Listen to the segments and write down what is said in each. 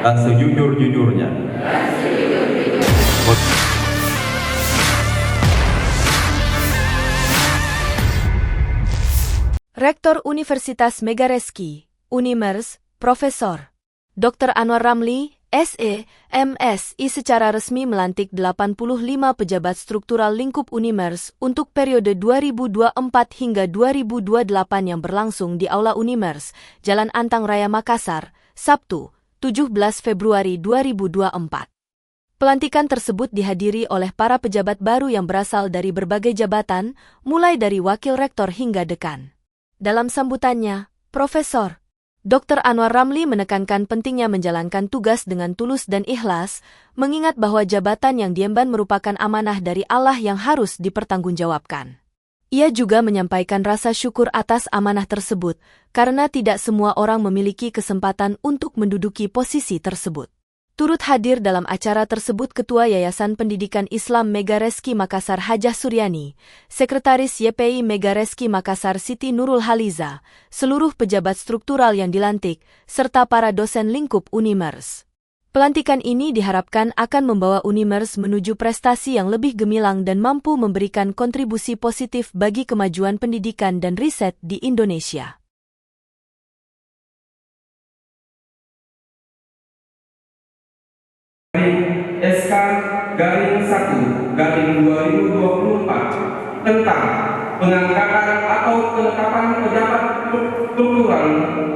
dan sejujur-jujurnya. Rektor Universitas Megareski, Unimers, Profesor Dr. Anwar Ramli, SE, MSI secara resmi melantik 85 pejabat struktural lingkup Unimers untuk periode 2024 hingga 2028 yang berlangsung di Aula Unimers, Jalan Antang Raya Makassar, Sabtu, 17 Februari 2024. Pelantikan tersebut dihadiri oleh para pejabat baru yang berasal dari berbagai jabatan, mulai dari wakil rektor hingga dekan. Dalam sambutannya, Profesor Dr. Anwar Ramli menekankan pentingnya menjalankan tugas dengan tulus dan ikhlas, mengingat bahwa jabatan yang diemban merupakan amanah dari Allah yang harus dipertanggungjawabkan. Ia juga menyampaikan rasa syukur atas amanah tersebut, karena tidak semua orang memiliki kesempatan untuk menduduki posisi tersebut. Turut hadir dalam acara tersebut Ketua Yayasan Pendidikan Islam Megareski Makassar Hajah Suryani, Sekretaris YPI Megareski Makassar Siti Nurul Haliza, seluruh pejabat struktural yang dilantik, serta para dosen lingkup Unimers. Pelantikan ini diharapkan akan membawa Unimers menuju prestasi yang lebih gemilang dan mampu memberikan kontribusi positif bagi kemajuan pendidikan dan riset di Indonesia. SK-1/2024 tentang pengangkatan atau penetapan pejabat struktural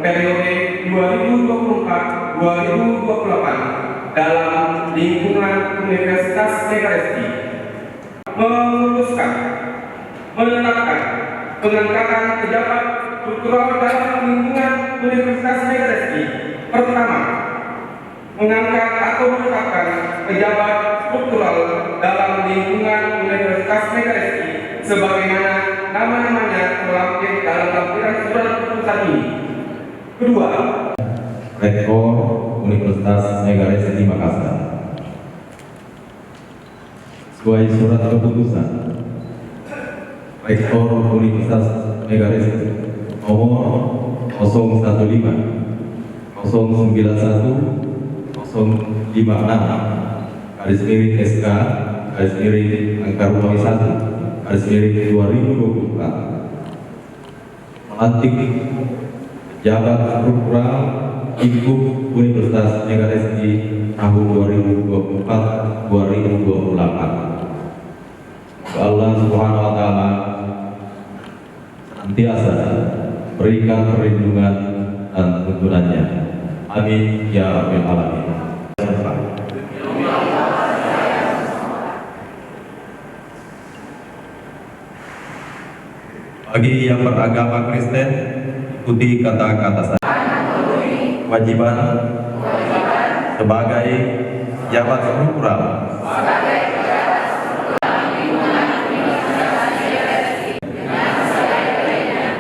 periode 2024-2028 dalam lingkungan Universitas Megareski memutuskan menetapkan pengangkatan pejabat struktural dalam lingkungan Universitas Megareski. Pertama, mengangkat atau menetapkan pejabat struktural dalam lingkungan Universitas Megareski sebagaimana nama-namanya terlampir dalam lampiran surat keputusan ini. Kedua, Rektor Universitas Megareski Makassar. Sesuai surat keputusan Rektor Universitas Megareski nomor 015 091 056 garis miring SK garis miring angka Romawi 1 garis miring 2024 melantik pejabat struktural lingkup Universitas Megareski tahun 2024-2028. Allah Subhanahu wa Ta'ala senantiasa berikan perlindungan dan tuntunannya. Amin ya rabbal alamin. Bagi yang beragama Kristen, ikuti kata-kata saya. Kewajiban sebagai pejabat struktural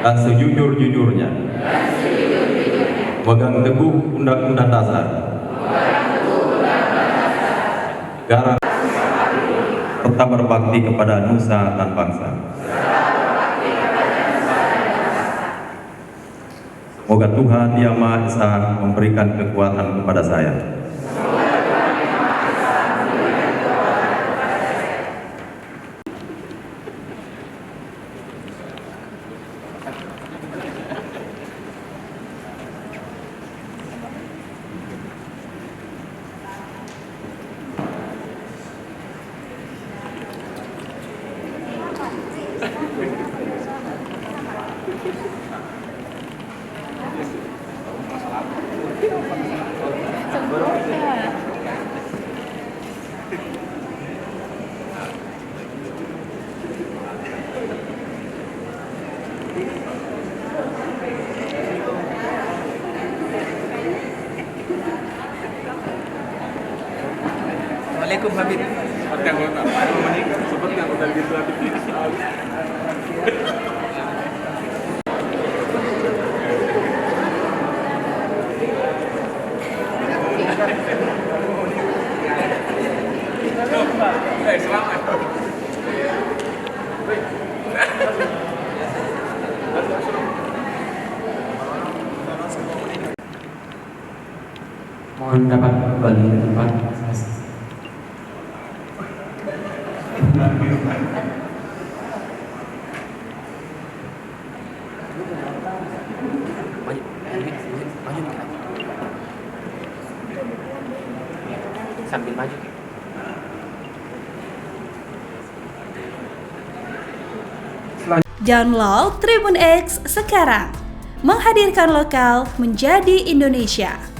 dan sejujur-jujurnya memegang teguh Undang-Undang Dasar negara serta berbakti kepada nusa dan bangsa. Semoga Tuhan Yang Maha Esa memberikan kekuatan kepada saya. Assalamualaikum Habib. Seperti anggota menikah, seperti anggota legislatif ini. Selamat. Mohon Mohon dapat kembali ke tempat. Sambil maju. Download Tribun X sekarang, menghadirkan lokal menjadi Indonesia.